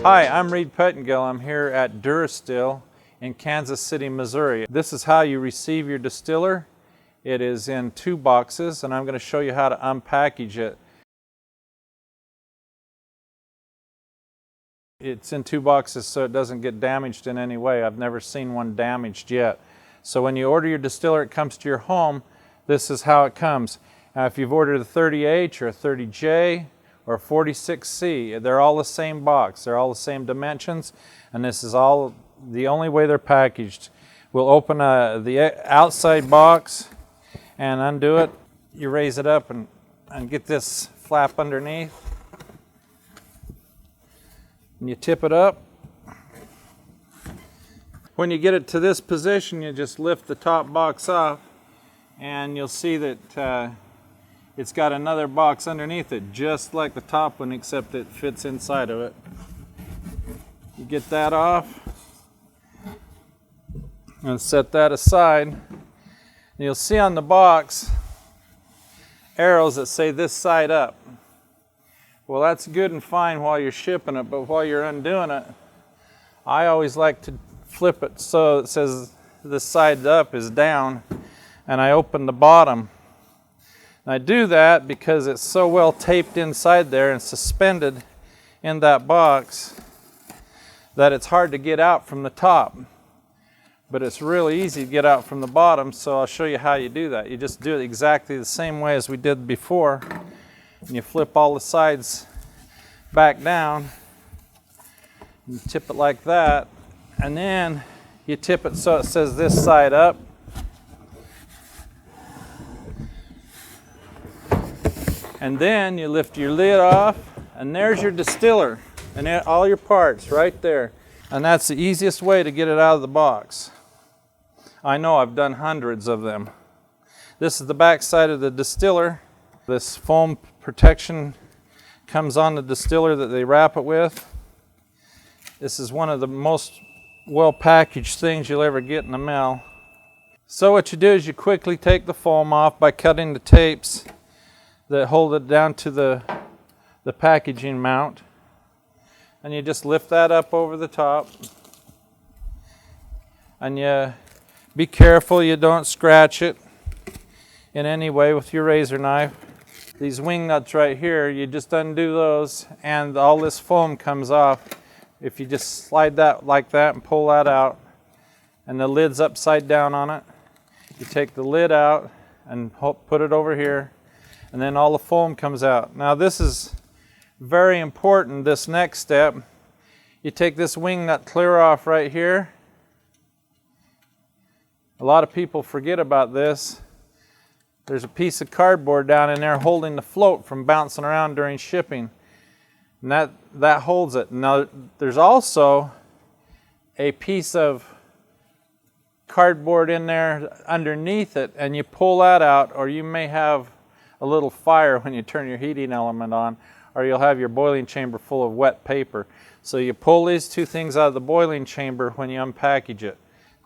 Hi, I'm Reed Pettengill. I'm here at Durastill in Kansas City, Missouri. This is how you receive your distiller. It is in 2 boxes, and I'm going to show you how to unpackage it. It's in 2 boxes so it doesn't get damaged in any way. I've never seen one damaged yet. So when you order your distiller, it comes to your home. This is how it comes. Now, if you've ordered a 30H or a 30J or a 46C, they're all the same box. They're all the same dimensions, and this is all the only way they're packaged. We'll open the outside box and undo it. You raise it up and get this flap underneath. And you tip it up. When you get it to this position, you just lift the top box off, and you'll see that it's got another box underneath it, just like the top one, except it fits inside of it. You get that off and set that aside. And you'll see on the box arrows that say this side up. Well, that's good and fine while you're shipping it, but while you're undoing it, I always like to flip it so it says this side up is down, and I open the bottom. And I do that because it's so well taped inside there and suspended in that box that it's hard to get out from the top. But it's really easy to get out from the bottom, so I'll show you how you do that. You just do it exactly the same way as we did before. And you flip all the sides back down. You tip it like that, and then you tip it so it says this side up. And then you lift your lid off, and there's your distiller and all your parts right there. And that's the easiest way to get it out of the box. I know, I've done hundreds of them. This is the back side of the distiller. This foam protection comes on the distiller that they wrap it with. This is one of the most well packaged things you'll ever get in the mail. So what you do is you quickly take the foam off by cutting the tapes that hold it down to the packaging mount, and you just lift that up over the top, and you be careful you don't scratch it in any way with your razor knife. These wing nuts right here, you just undo those and all this foam comes off. If you just slide that like that and pull that out, and the lid's upside down on it, you take the lid out and put it over here, and then all the foam comes out. Now this is very important, this next step. You take this wing nut clear off right here. A lot of people forget about this. There's a piece of cardboard down in there holding the float from bouncing around during shipping. And that holds it. Now there's also a piece of cardboard in there underneath it, and you pull that out, or you may have a little fire when you turn your heating element on, or you'll have your boiling chamber full of wet paper. So you pull these 2 things out of the boiling chamber when you unpackage it.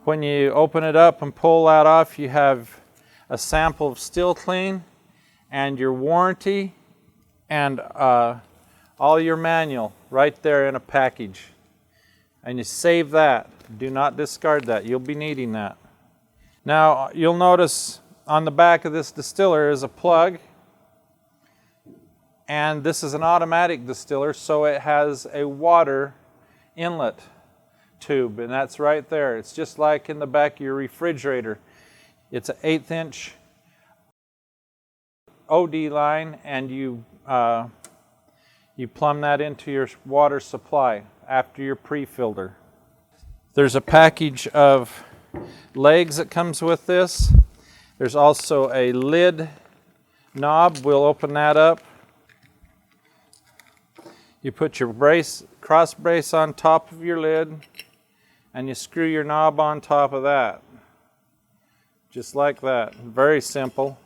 When you open it up and pull that off, you have a sample of Still Clean and your warranty and all your manual right there in a package. And you save that. Do not discard that. You'll be needing that. Now you'll notice on the back of this distiller is a plug, and this is an automatic distiller, so it has a water inlet tube, and that's right there. It's just like in the back of your refrigerator. It's an 1/8 inch OD line, and you plumb that into your water supply after your pre-filter. There's a package of legs that comes with this. There's also a lid knob. We'll open that up. You put your cross brace on top of your lid, and you screw your knob on top of that. Just like that. Very simple.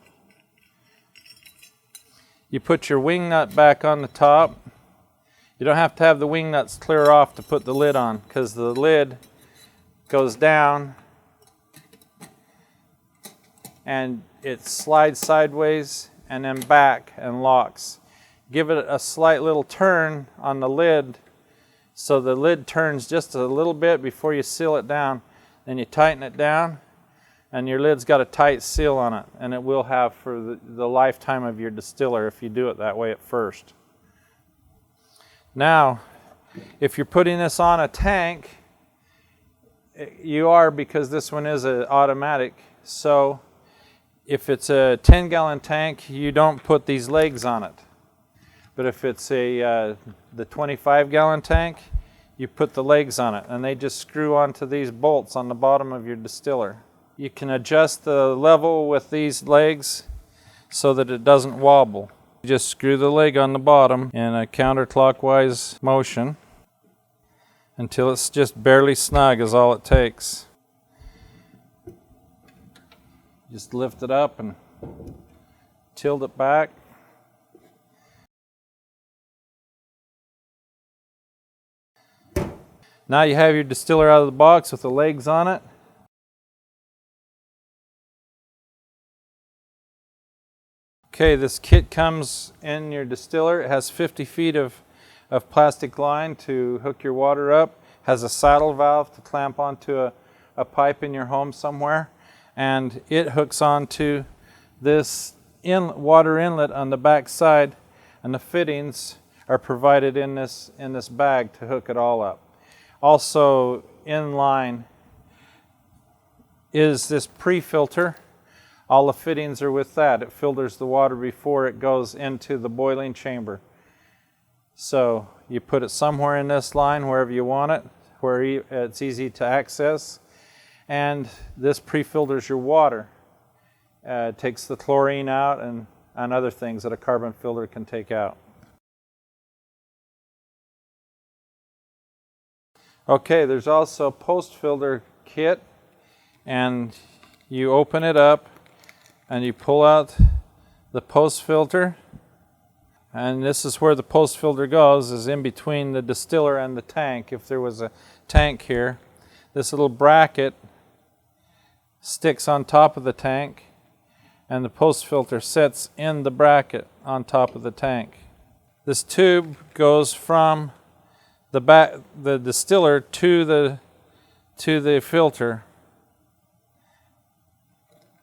You put your wing nut back on the top. You don't have to have the wing nuts clear off to put the lid on, because the lid goes down and it slides sideways and then back and locks. Give it a slight little turn on the lid So the lid turns just a little bit before you seal it down. Then you tighten it down, and your lid's got a tight seal on it, and it will have for the lifetime of your distiller if you do it that way at first. Now, if you're putting this on a tank, you are, because this one is an automatic. So if it's a 10-gallon tank, you don't put these legs on it. But if it's the 25-gallon tank, you put the legs on it, and they just screw onto these bolts on the bottom of your distiller. You can adjust the level with these legs so that it doesn't wobble. You just screw the leg on the bottom in a counterclockwise motion until it's just barely snug is all it takes. Just lift it up and tilt it back. Now you have your distiller out of the box with the legs on it. Okay, this kit comes in your distiller. It has 50 feet of plastic line to hook your water up. Has a saddle valve to clamp onto a pipe in your home somewhere. And it hooks onto this water inlet on the back side, and the fittings are provided in this bag to hook it all up. Also in line is this pre-filter. All the fittings are with that. It filters the water before it goes into the boiling chamber. So you put it somewhere in this line, wherever you want it, where it's easy to access. And this pre-filters your water. It takes the chlorine out and other things that a carbon filter can take out. Okay, there's also a post-filter kit, and you open it up and you pull out the post-filter, and this is where the post-filter goes, is in between the distiller and the tank. If there was a tank here, this little bracket sticks on top of the tank, and the post-filter sits in the bracket on top of the tank. This tube goes from the distiller to the filter,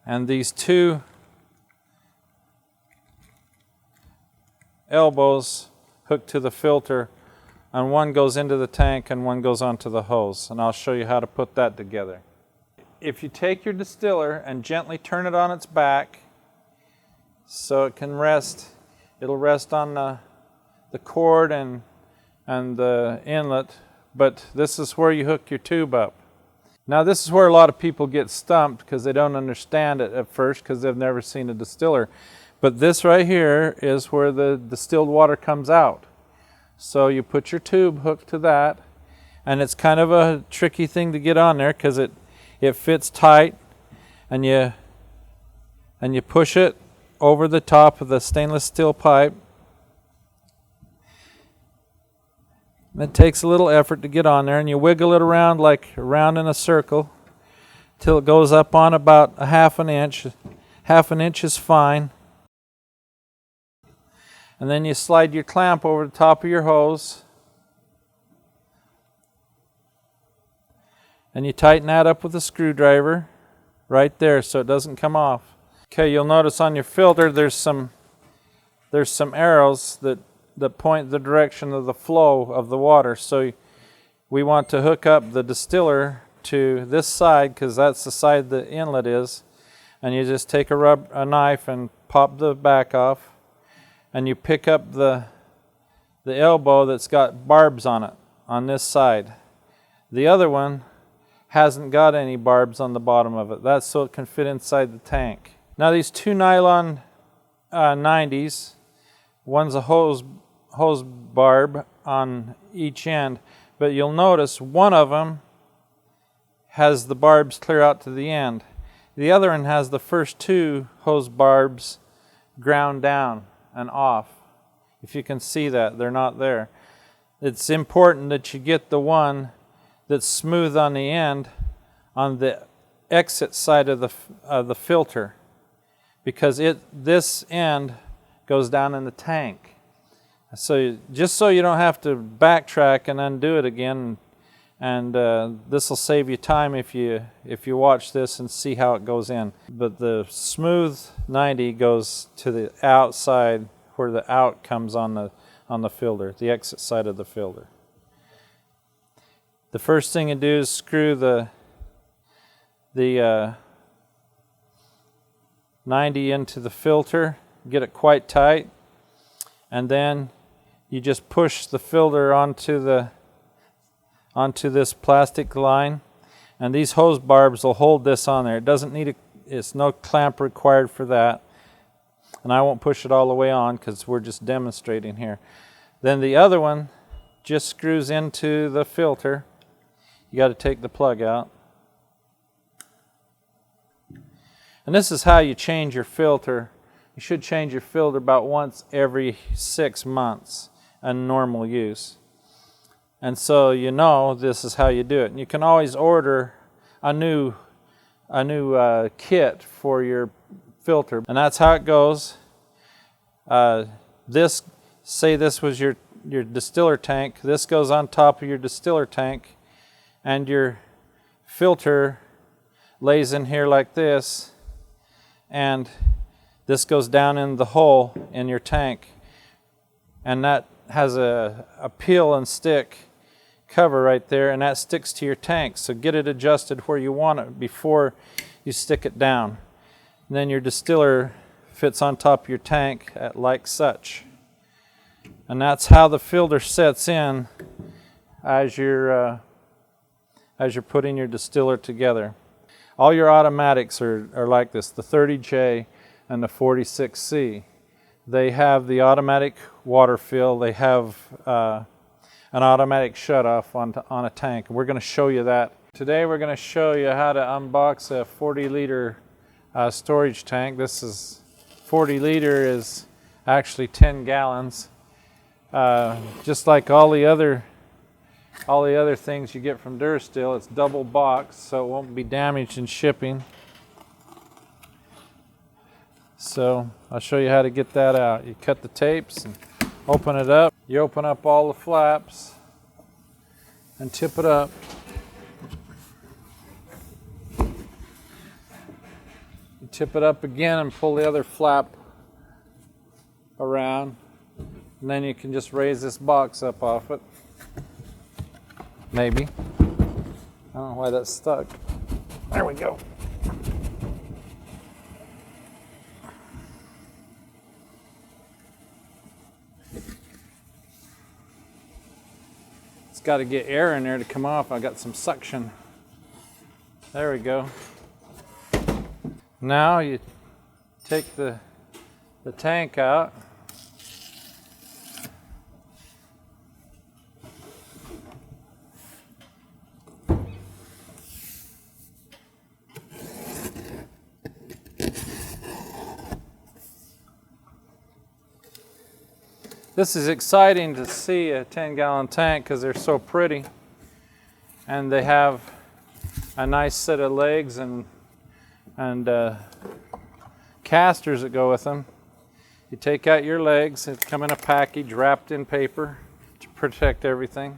and these two elbows hook to the filter, and one goes into the tank and one goes onto the hose, and I'll show you how to put that together. If you take your distiller and gently turn it on its back so it can rest, it'll rest on the cord and the inlet, but this is where you hook your tube up. Now this is where a lot of people get stumped because they don't understand it at first because they've never seen a distiller. But this right here is where the distilled water comes out. So you put your tube hooked to that, and it's kind of a tricky thing to get on there because it fits tight, and you push it over the top of the stainless steel pipe. It takes a little effort to get on there, and you wiggle it around like around in a circle till it goes up on about a half an inch. Half an inch is fine. And then you slide your clamp over the top of your hose, and you tighten that up with a screwdriver right there so it doesn't come off. Okay, you'll notice on your filter there's some arrows that point the direction of the flow of the water. So we want to hook up the distiller to this side because that's the side the inlet is, and you just take a knife and pop the back off, and you pick up the elbow that's got barbs on it on this side. The other one hasn't got any barbs on the bottom of it. That's so it can fit inside the tank. Now these two nylon 90s, one's a hose barb on each end, but you'll notice one of them has the barbs clear out to the end. The other one has the first two hose barbs ground down and off. If you can see that, they're not there. It's important that you get the one that's smooth on the end on the exit side of the filter, because this end goes down in the tank. So just so you don't have to backtrack and undo it again, and this will save you time if you watch this and see how it goes in. But the smooth 90 goes to the outside where the out comes on the filter, the exit side of the filter. The first thing you do is screw the 90 into the filter, get it quite tight, and then you just push the filter onto this plastic line, and these hose barbs will hold this on there. It doesn't need it's no clamp required for that, and I won't push it all the way on because we're just demonstrating here. Then the other one just screws into the filter. You got to take the plug out. And this is how you change your filter. You should change your filter about once every 6 months in normal use. And so you know this is how you do it. And you can always order a new kit for your filter. And that's how it goes. Say this was your distiller tank. This goes on top of your distiller tank, and your filter lays in here like this, and this goes down in the hole in your tank, and that has a peel and stick cover right there, and that sticks to your tank. So get it adjusted where you want it before you stick it down. And then your distiller fits on top of your tank like such. And that's how the filter sets in as you're putting your distiller together. All your automatics are like this, the 30J and the 46C. They have the automatic water fill. They have an automatic shut-off on a tank. We're going to show you that. Today we're going to show you how to unbox a 40-liter storage tank. This is 40 liter is actually 10 gallons. Just like all the other things you get from Durastill, it's double boxed, so it won't be damaged in shipping. So I'll show you how to get that out. You cut the tapes and open it up. You open up all the flaps and tip it up. You tip it up again and pull the other flap around, and then you can just raise this box up off it. Maybe. I don't know why that's stuck. There we go. It's got to get air in there to come off. I got some suction. There we go. Now you take the tank out. This is exciting to see a 10-gallon tank because they're so pretty, and they have a nice set of legs and casters that go with them. You take out your legs, they come in a package wrapped in paper to protect everything.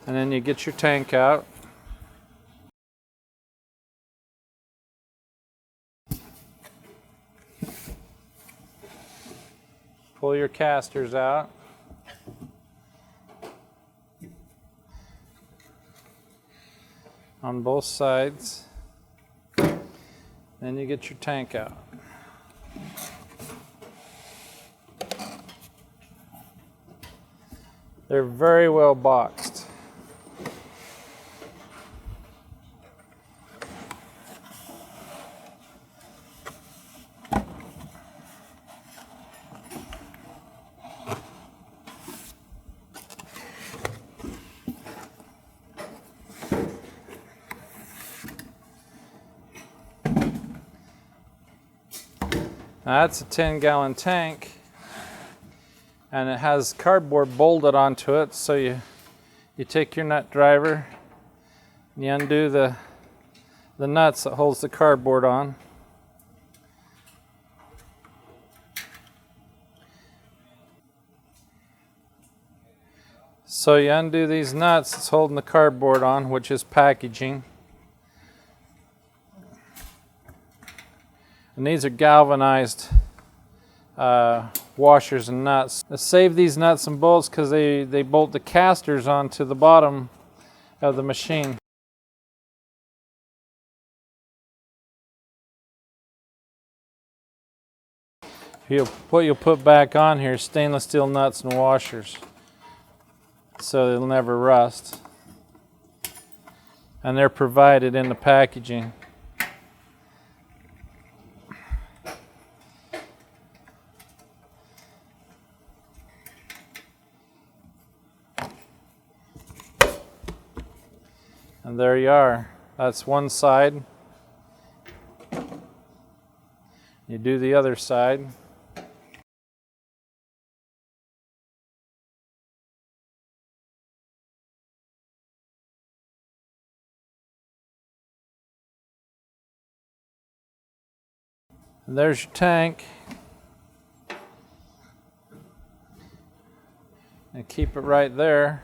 And then you get your tank out. Pull your casters out. On both sides. Then you get your tank out. They're very well boxed. Now that's a 10-gallon tank, and it has cardboard bolted onto it, so you take your nut driver and you undo the nuts that holds the cardboard on. So you undo these nuts that's holding the cardboard on, which is packaging. And these are galvanized washers and nuts. To save these nuts and bolts because they bolt the casters onto the bottom of the machine. What you'll put back on here is stainless steel nuts and washers, so they'll never rust. And they're provided in the packaging. And there you are. That's one side. You do the other side. And there's your tank. And keep it right there.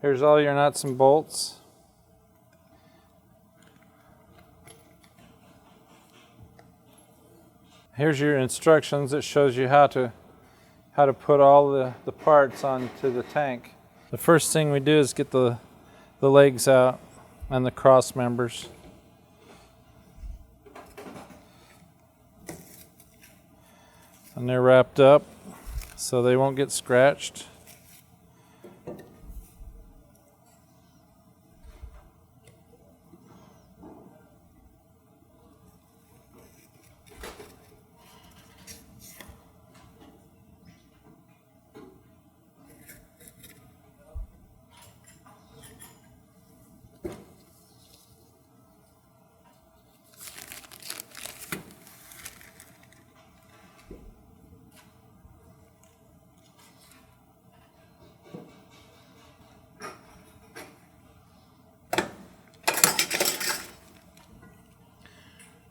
Here's all your nuts and bolts. Here's your instructions. It shows you how to put all the parts onto the tank. The first thing we do is get the legs out and the cross members. And they're wrapped up so they won't get scratched.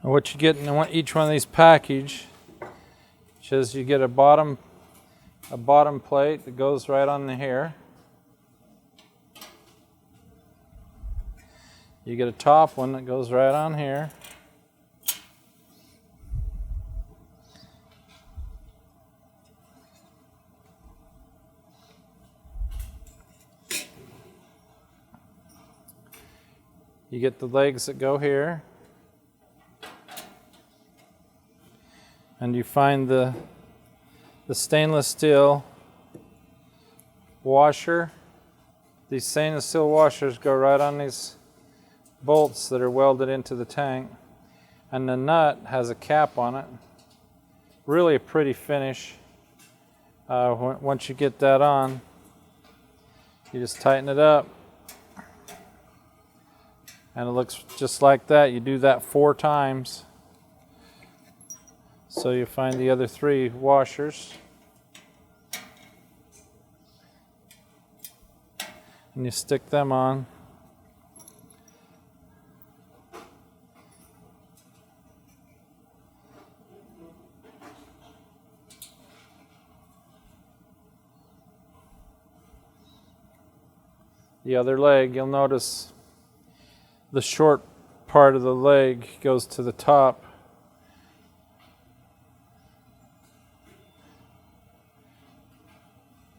And what you get in each one of these package is you get a bottom plate that goes right on here. You get a top one that goes right on here. You get the legs that go here. And you find the stainless steel washer. These stainless steel washers go right on these bolts that are welded into the tank. And the nut has a cap on it. Really a pretty finish. Once you get that on, you just tighten it up. And it looks just like that. You do that 4 times. So you find the other 3 washers. And you stick them on. The other leg, you'll notice the short part of the leg goes to the top.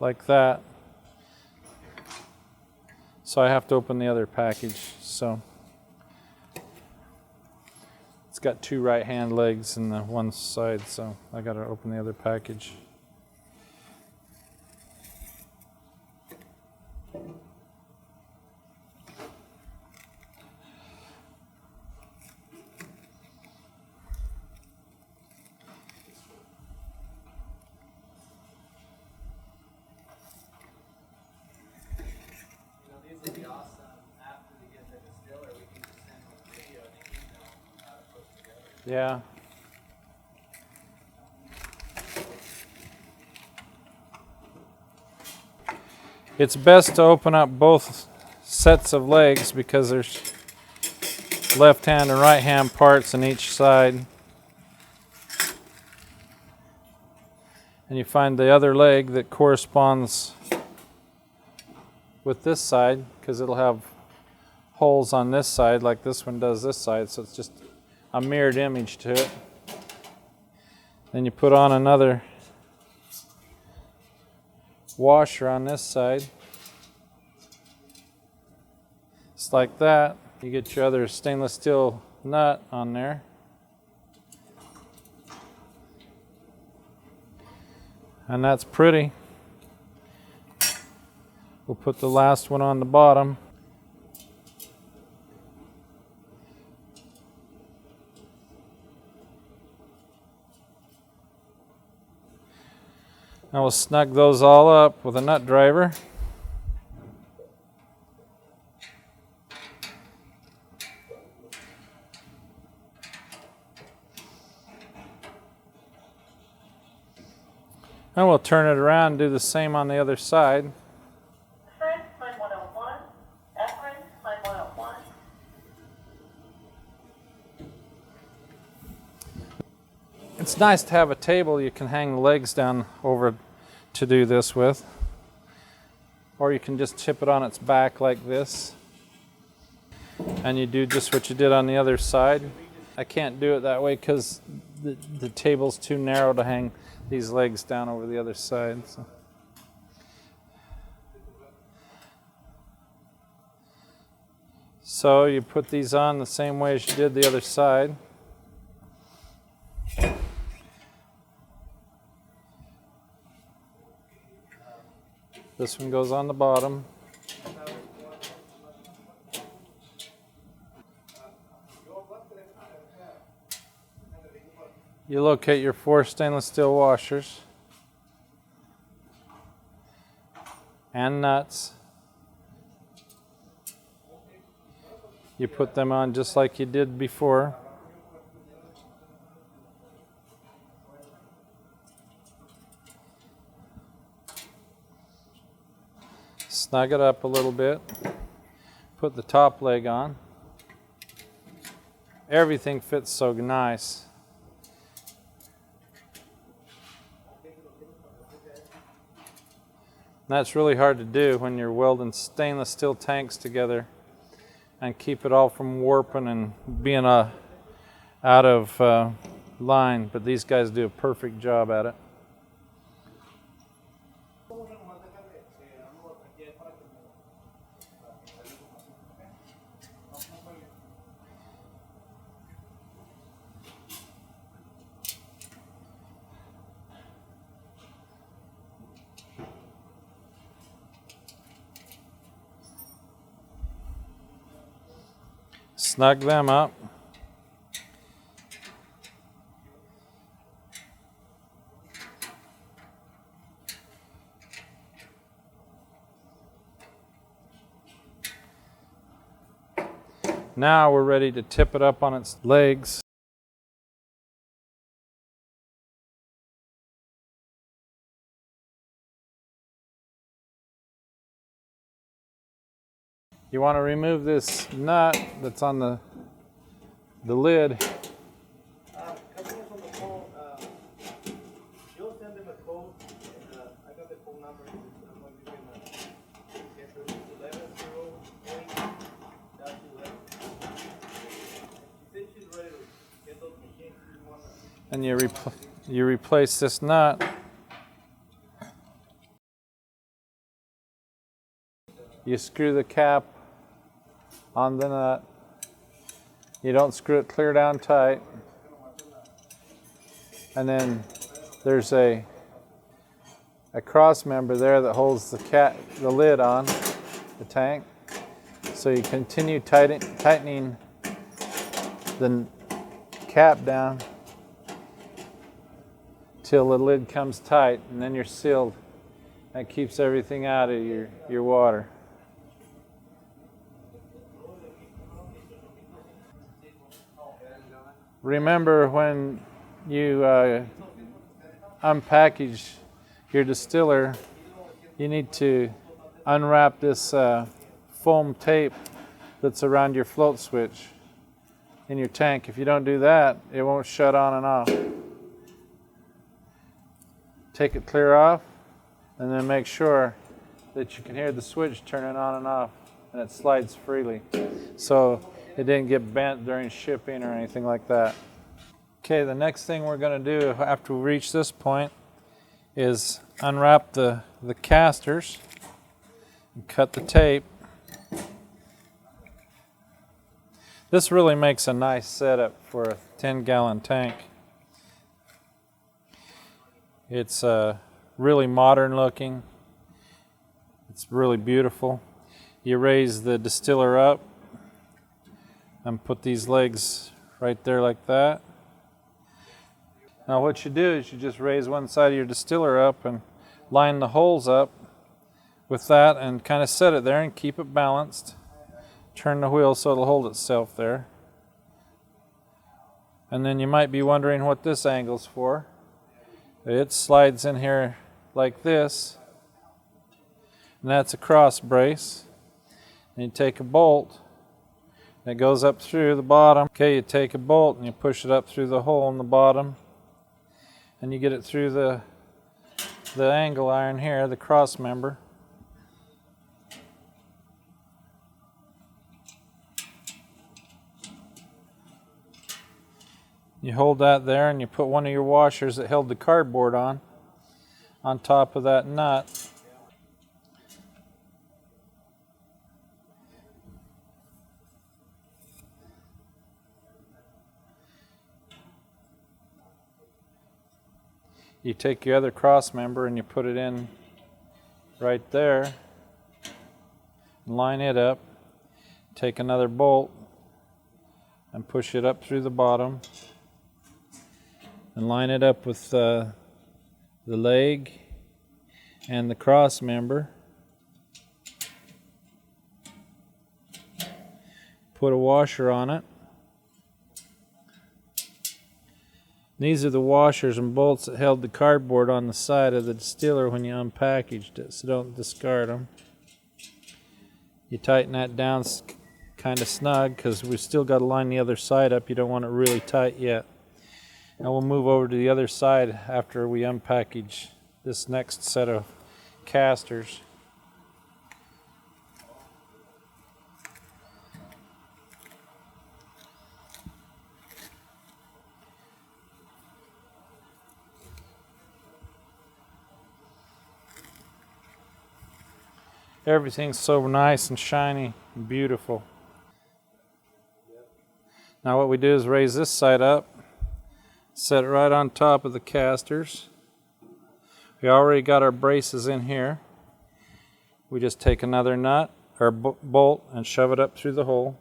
Like that. So I have to open the other package. So it's got 2 right hand legs in the one side, so I got to open the other package. These would be awesome after we get the distiller. We can just send them a video and an email on how to put it together. Yeah. It's best to open up both sets of legs because there's left hand and right hand parts on each side. And you find the other leg that corresponds with this side, because it'll have holes on this side like this one does this side, so it's just a mirrored image to it. Then you put on another washer on this side. Just like that. You get your other stainless steel nut on there. And that's pretty. We'll put the last one on the bottom. Now we'll snug those all up with a nut driver. And we'll turn it around and do the same on the other side. It's nice to have a table you can hang the legs down over to do this with. Or you can just tip it on its back like this. And you do just what you did on the other side. I can't do it that way because the table's too narrow to hang these legs down over the other side. So you put these on the same way as you did the other side. This one goes on the bottom. You locate your 4 stainless steel washers and nuts. You put them on just like you did before. Snug it up a little bit. Put the top leg on. Everything fits so nice. That's really hard to do when you're welding stainless steel tanks together and keep it all from warping and being out of line, but these guys do a perfect job at it. Snug them up. Now we're ready to tip it up on its legs. You want to remove this nut that's on the lid. Customers on the phone, you'll send them a code, and I got the phone number. I'm going to get the 1108-11. She said she's ready to get those machines. And you replace this nut. You screw the cap on the nut. You don't screw it clear down tight. And then there's a cross member there that holds the lid on the tank. So you continue tightening the cap down till the lid comes tight, and then you're sealed. That keeps everything out of your water. Remember, when you unpackage your distiller, you need to unwrap this foam tape that's around your float switch in your tank. If you don't do that, it won't shut on and off. Take it clear off, and then make sure that you can hear the switch turning on and off, and it slides freely, so it didn't get bent during shipping or anything like that. Okay, the next thing we're going to do after we reach this point is unwrap the casters and cut the tape. This really makes a nice setup for a 10-gallon tank. It's really modern looking. It's really beautiful. You raise the distiller up and put these legs right there like that. Now what you do is you just raise one side of your distiller up and line the holes up with that and kind of set it there and keep it balanced. Turn the wheel so it'll hold itself there. And then you might be wondering what this angle's for. It slides in here like this, and that's a cross brace. And you take a bolt, and it goes up through the bottom. Okay, you take a bolt and you push it up through the hole in the bottom, and you get it through the angle iron here, the cross member. You hold that there and you put one of your washers that held the cardboard on top of that nut. You take your other cross member and you put it in right there, line it up, take another bolt and push it up through the bottom and line it up with the leg and the cross member. Put a washer on it. These are the washers and bolts that held the cardboard on the side of the distiller when you unpackaged it, so don't discard them. You tighten that down kind of snug because we've still got to line the other side up. You don't want it really tight yet. Now we'll move over to the other side after we unpackage this next set of casters. Everything's so nice and shiny and beautiful. Now what we do is raise this side up, set it right on top of the casters. We already got our braces in here. We just take another nut or bolt and shove it up through the hole.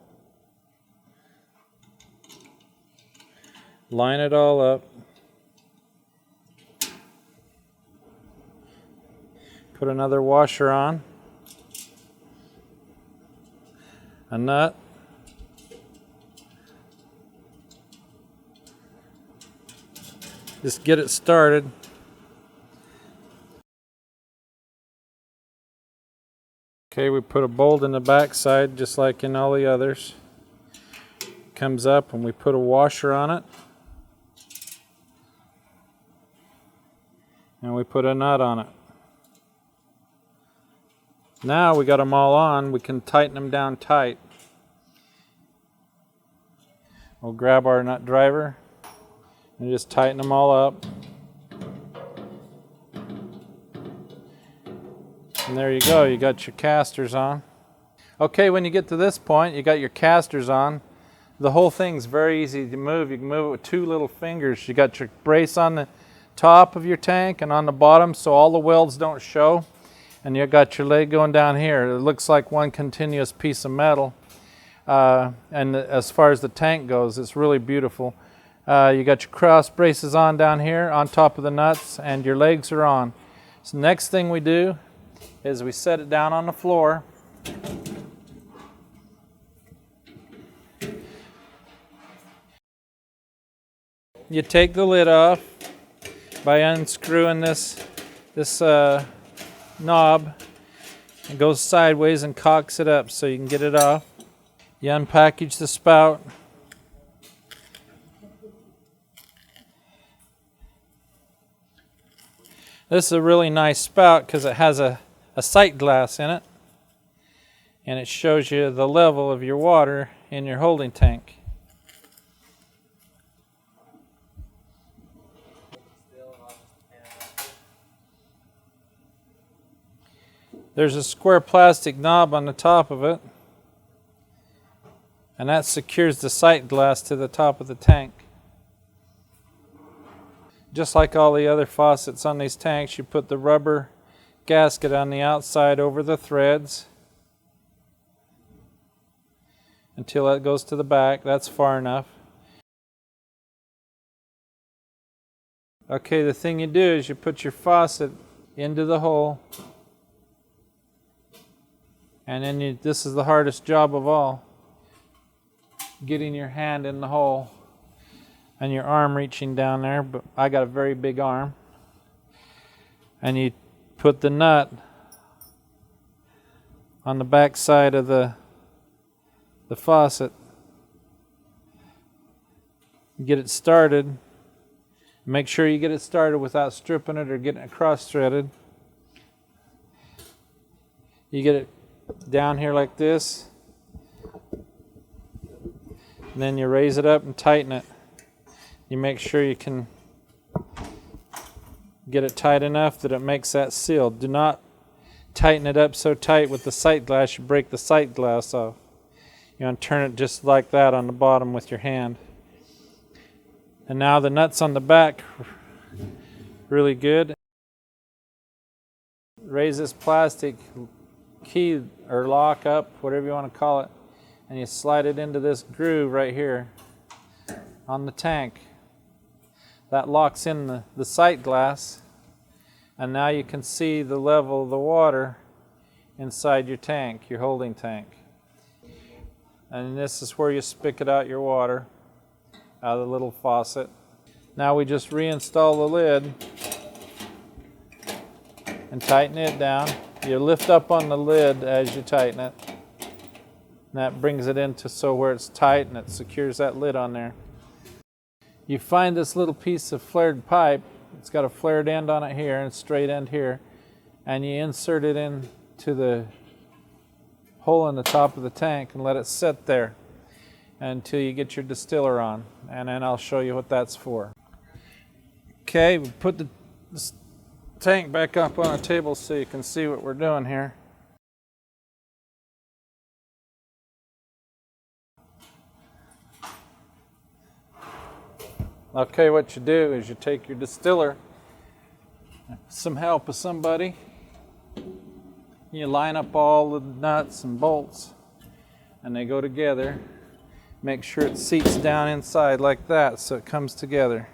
Line it all up. Put another washer on. A nut. Just get it started. Okay, we put a bolt in the back side just like in all the others. Comes up and we put a washer on it. And we put a nut on it. Now we got them all on, we can tighten them down tight. We'll grab our nut driver and just tighten them all up. And there you go, you got your casters on. Okay, when you get to this point, you got your casters on. The whole thing's very easy to move. You can move it with two little fingers. You got your brace on the top of your tank and on the bottom so all the welds don't show. And you got your leg going down here. It looks like one continuous piece of metal. And as far as the tank goes, it's really beautiful. You got your cross braces on down here on top of the nuts, and your legs are on. So next thing we do is we set it down on the floor. You take the lid off by unscrewing this knob, It goes sideways and cocks it up so you can get it off. You unpackage the spout. This is a really nice spout because it has a sight glass in it, and it shows you the level of your water in your holding tank. There's a square plastic knob on the top of it, and that secures the sight glass to the top of the tank. Just like all the other faucets on these tanks, you put the rubber gasket on the outside over the threads until that goes to the back. That's far enough. Okay, the thing you do is you put your faucet into the hole, and then this is the hardest job of all, getting your hand in the hole and your arm reaching down there, but I got a very big arm. And you put the nut on the back side of the faucet. Get it started. Make sure you get it started without stripping it or getting it cross-threaded. You get it down here like this, and then you raise it up and tighten it. You make sure you can get it tight enough that it makes that seal. Do not tighten it up so tight with the sight glass you break the sight glass off. You want to turn it just like that on the bottom with your hand. And now the nuts on the back, really good. Raise this plastic key or lock up, whatever you want to call it, and you slide it into this groove right here on the tank. That locks in the sight glass, and now you can see the level of the water inside your tank, your holding tank. And this is where you spigot out your water out of the little faucet. Now we just reinstall the lid and tighten it down. You lift up on the lid as you tighten it, and that brings it into so where it's tight and it secures that lid on there. You find this little piece of flared pipe. It's got a flared end on it here and a straight end here, and you insert it into the hole in the top of the tank and let it sit there until you get your distiller on, and then I'll show you what that's for. Okay, we put the tank back up on a table so you can see what we're doing here. Okay, what you do is you take your distiller, some help of somebody, you line up all the nuts and bolts and they go together. Make sure it seats down inside like that so it comes together.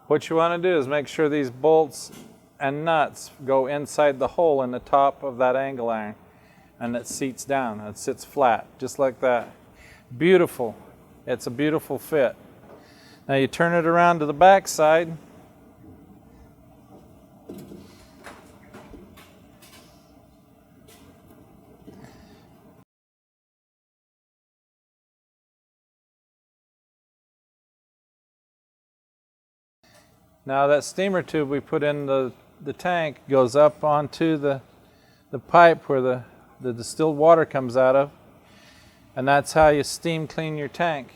What you want to do is make sure these bolts and nuts go inside the hole in the top of that angle iron, and it seats down. It sits flat, just like that. Beautiful. It's a beautiful fit. Now you turn it around to the back side. Now that steamer tube we put in the tank goes up onto the pipe where the distilled water comes out of, and that's how you steam clean your tank.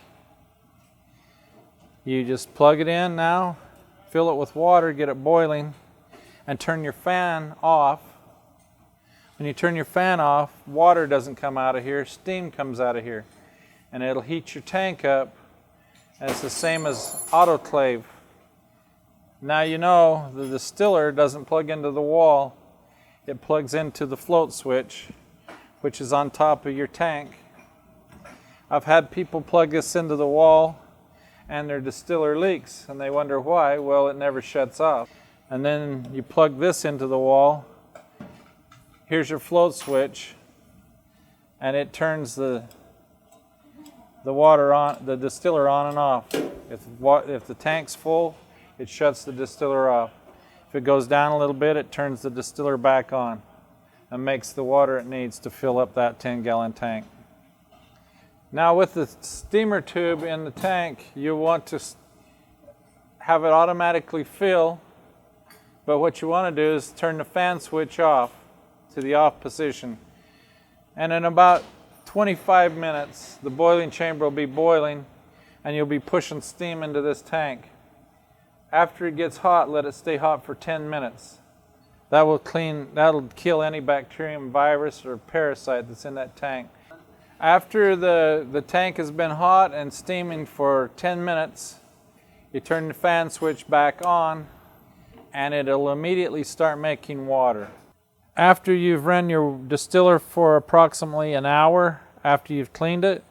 You just plug it in now, fill it with water, get it boiling, and turn your fan off. When you turn your fan off, water doesn't come out of here, steam comes out of here, and it'll heat your tank up, and it's the same as autoclave. Now you know the distiller doesn't plug into the wall, it plugs into the float switch, which is on top of your tank. I've had people plug this into the wall and their distiller leaks, and they wonder why. Well, it never shuts off. And then you plug this into the wall. Here's your float switch, and it turns the water on, the distiller on and off. If the tank's full, it shuts the distiller off. If it goes down a little bit, it turns the distiller back on. and makes the water it needs to fill up that 10-gallon tank. Now with the steamer tube in the tank, you want to have it automatically fill, but what you want to do is turn the fan switch off to the off position. And in about 25 minutes, the boiling chamber will be boiling and you'll be pushing steam into this tank. After it gets hot, let it stay hot for 10 minutes. That'll kill any bacterium, virus, or parasite that's in that tank. After the tank has been hot and steaming for 10 minutes, you turn the fan switch back on and it'll immediately start making water. After you've run your distiller for approximately an hour, after you've cleaned it,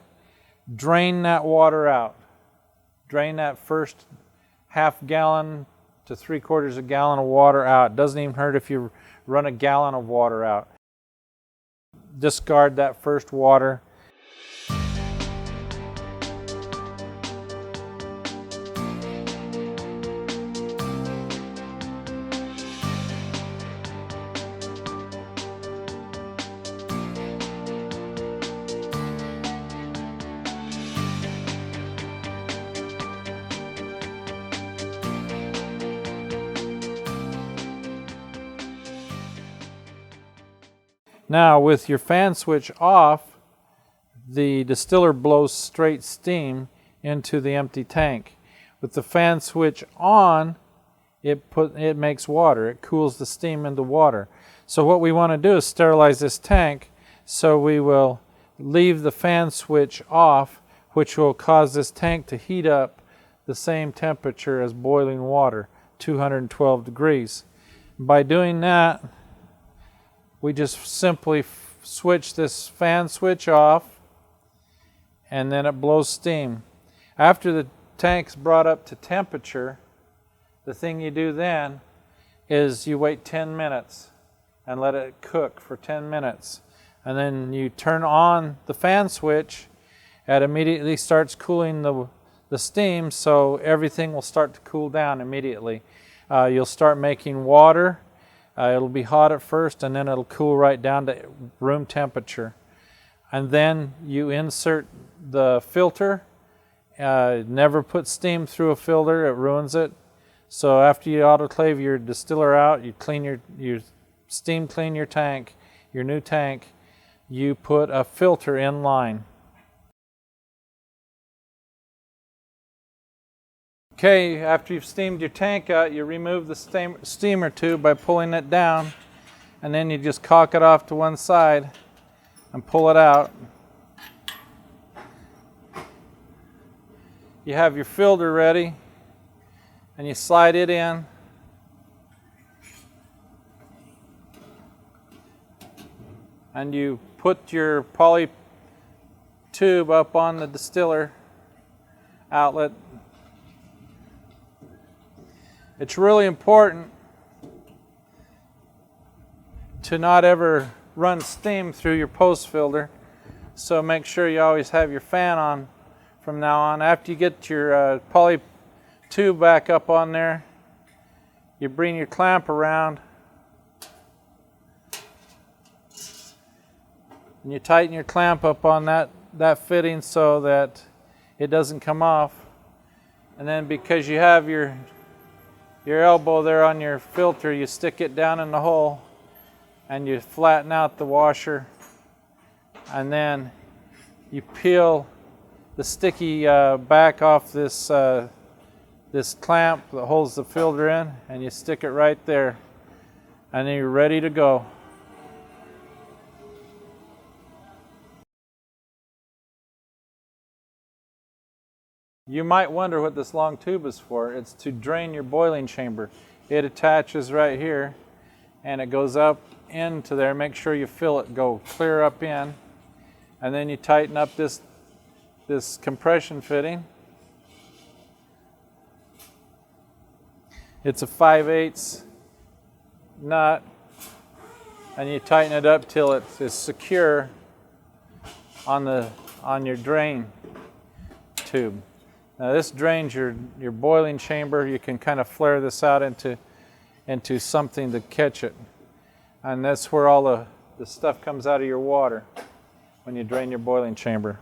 drain that water out. Drain that first half-gallon to 3/4 gallon of water out. It doesn't even hurt if you run a gallon of water out. Discard that first water. Now with your fan switch off, the distiller blows straight steam into the empty tank. With the fan switch on, it makes water. It cools the steam into water. So what we want to do is sterilize this tank, so we will leave the fan switch off, which will cause this tank to heat up the same temperature as boiling water, 212 degrees. By doing that, we just simply switch this fan switch off and then it blows steam. After the tank's brought up to temperature, the thing you do then is you wait 10 minutes and let it cook for 10 minutes. And then you turn on the fan switch. It immediately starts cooling the steam, so everything will start to cool down immediately. You'll start making water. It'll be hot at first and then it'll cool right down to room temperature. And then you insert the filter. Never put steam through a filter, it ruins it. So after you autoclave your distiller out, you clean your steam clean your tank, your new tank, you put a filter in line. Okay, after you've steamed your tank out, you remove the steamer tube by pulling it down, and then you just cock it off to one side and pull it out. You have your filter ready, and you slide it in. And you put your poly tube up on the distiller outlet. It's really important to not ever run steam through your post filter, so make sure you always have your fan on from now on. After you get your poly tube back up on there, you bring your clamp around and you tighten your clamp up on that fitting so that it doesn't come off. And then because you have your elbow there on your filter, you stick it down in the hole and you flatten out the washer, and then you peel the sticky back off this clamp that holds the filter in, and you stick it right there, and then you're ready to go. You might wonder what this long tube is for. It's to drain your boiling chamber. It attaches right here and it goes up into there. Make sure you fill it, go clear up in, and then you tighten up this compression fitting. It's a 5/8 nut, and you tighten it up till it is secure on your drain tube. Now this drains your boiling chamber. You can kind of flare this out into something to catch it. And that's where all this stuff comes out of your water when you drain your boiling chamber.